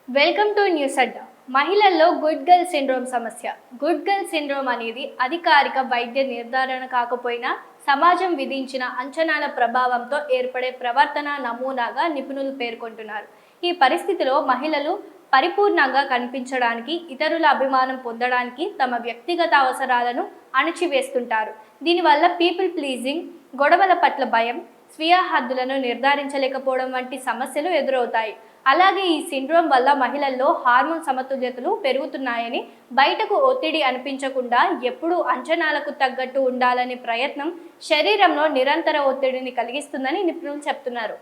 Welcome to news అడ్డా. మహిళల్లో good girl syndrome సమస్య. Good girl syndrome అనేది అధికారిక వైద్య నిర్ధారణ కాకపోయినా సమాజం విధించిన అంచనాల ప్రభావంతో ఏర్పడే ప్రవర్తన నమూనాగా నిపుణులు పేర్కొంటున్నారు. ఈ పరిస్థితిలో మహిళలు పరిపూర్ణంగా కనిపించడానికి, ఇతరుల అభిమానం పొందడానికి తమ వ్యక్తిగత అవసరాలను అణచివేస్తుంటారు. దీనివల్ల పీపుల్ ప్లీజింగ్, గొడవల పట్ల భయం, స్వీయ హద్దులను నిర్ధారించలేకపోవడం వంటి సమస్యలు ఎదురవుతాయి. అలాగే ఈ సిండ్రోమ్ వల్ల మహిళల్లో హార్మోన్ సమతుల్యతలు పెరుగుతున్నాయని, బయటకు ఒత్తిడి అనిపించకుండా ఎప్పుడూ అంచనాలకు తగ్గట్టు ఉండాలనే ప్రయత్నం శరీరంలో నిరంతర ఒత్తిడిని కలిగిస్తుందని నిపుణులు చెప్తున్నారు.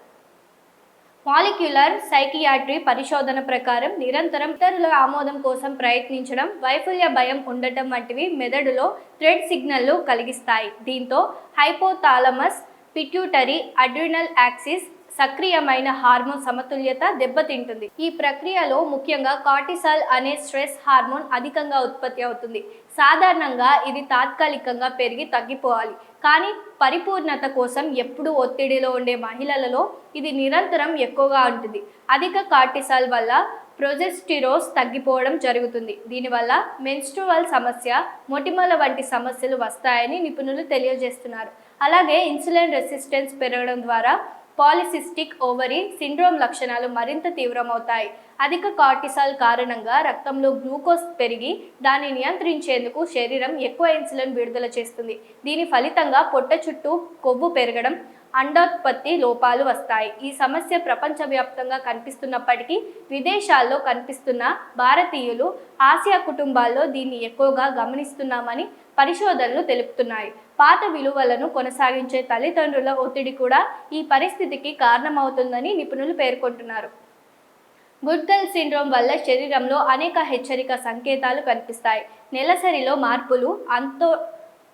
మాలిక్యులర్ సైకియాట్రీ పరిశోధన ప్రకారం నిరంతరం ఇతరుల ఆమోదం కోసం ప్రయత్నించడం, వైఫల్య భయం ఉండటం వంటివి మెదడులో థ్రెడ్ సిగ్నల్లు కలిగిస్తాయి. దీంతో హైపోథాలమస్, పిట్యూటరీ, అడ్రినల్ యాక్సిస్ సక్రియమైన హార్మోన్ సమతుల్యత దెబ్బతింటుంది. ఈ ప్రక్రియలో ముఖ్యంగా కార్టిసాల్ అనే స్ట్రెస్ హార్మోన్ అధికంగా ఉత్పత్తి అవుతుంది. సాధారణంగా ఇది తాత్కాలికంగా పెరిగి తగ్గిపోవాలి, కానీ పరిపూర్ణత కోసం ఎప్పుడూ ఒత్తిడిలో ఉండే మహిళలలో ఇది నిరంతరం ఎక్కువగా ఉంటుంది. అధిక కార్టిసాల్ వల్ల ప్రొజెస్టిరోస్ తగ్గిపోవడం జరుగుతుంది. దీనివల్ల మెన్స్ట్రువల్ సమస్య, మొటిమల వంటి సమస్యలు వస్తాయని నిపుణులు తెలియజేస్తున్నారు. అలాగే ఇన్సులిన్ రెసిస్టెన్స్ పెరగడం ద్వారా పాలిసిస్టిక్ ఓవరీ సిండ్రోమ్ లక్షణాలు మరింత తీవ్రమవుతాయి. అధిక కార్టిసాల్ కారణంగా రక్తంలో గ్లూకోజ్ పెరిగి దాన్ని నియంత్రించేందుకు శరీరం ఎక్కువ ఇన్సులిన్ విడుదల చేస్తుంది. దీని ఫలితంగా పొట్ట చుట్టూ కొవ్వు పెరగడం, అండోత్పత్తి లోపాలు వస్తాయి. ఈ సమస్య ప్రపంచవ్యాప్తంగా కనిపిస్తున్నప్పటికీ విదేశాల్లో కనిపిస్తున్న భారతీయులు, ఆసియా కుటుంబాల్లో దీన్ని ఎక్కువగా గమనిస్తున్నామని పరిశోధనలు తెలుపుతున్నాయి. పాత విలువలను కొనసాగించే తల్లిదండ్రుల ఒత్తిడి కూడా ఈ పరిస్థితికి కారణమవుతుందని నిపుణులు పేర్కొంటున్నారు. గుడ్ గర్ల్ సిండ్రోమ్ వల్ల శరీరంలో అనేక హెచ్చరిక సంకేతాలు కనిపిస్తాయి. నెలసరిలో మార్పులు,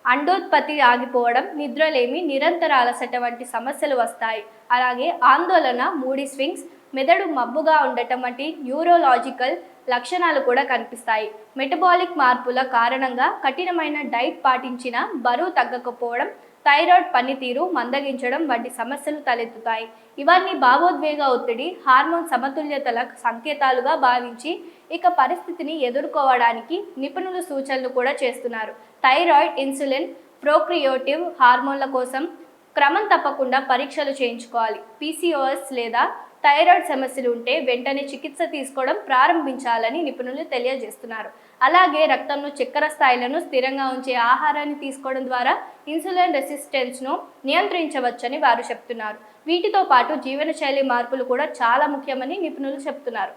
అండోత్పత్తి ఆగిపోవడం, నిద్రలేమి, నిరంతర అలసట వంటి సమస్యలు వస్తాయి. అలాగే ఆందోళన, మూడీ స్వింగ్స్, మెదడు మబ్బుగా ఉండటం వంటి న్యూరోలాజికల్ లక్షణాలు కూడా కనిపిస్తాయి. మెటబాలిక్ మార్పుల కారణంగా కఠినమైన డైట్ పాటించినా బరువు తగ్గకపోవడం, థైరాయిడ్ పనితీరు మందగించడం వంటి సమస్యలు తలెత్తుతాయి. ఇవన్నీ భావోద్వేగ ఒత్తిడి, హార్మోన్ సమతుల్యతల సంకేతాలుగా భావించి ఇక పరిస్థితిని ఎదుర్కోవడానికి నిపుణులు సూచనలు కూడా చేస్తున్నారు. థైరాయిడ్, ఇన్సులిన్, ప్రోక్రియేటివ్ హార్మోన్ల కోసం క్రమం తప్పకుండా పరీక్షలు చేయించుకోవాలి. పీసీఓఎస్ లేదా థైరాయిడ్ సమస్యలు ఉంటే వెంటనే చికిత్స తీసుకోవడం ప్రారంభించాలని నిపుణులు తెలియజేస్తున్నారు. అలాగే రక్తంలో చక్కెర స్థాయిలను స్థిరంగా ఉంచే ఆహారాన్ని తీసుకోవడం ద్వారా ఇన్సులిన్ రెసిస్టెన్స్ను నియంత్రించవచ్చని వారు చెప్తున్నారు. వీటితో పాటు జీవనశైలి మార్పులు కూడా చాలా ముఖ్యమని నిపుణులు చెప్తున్నారు.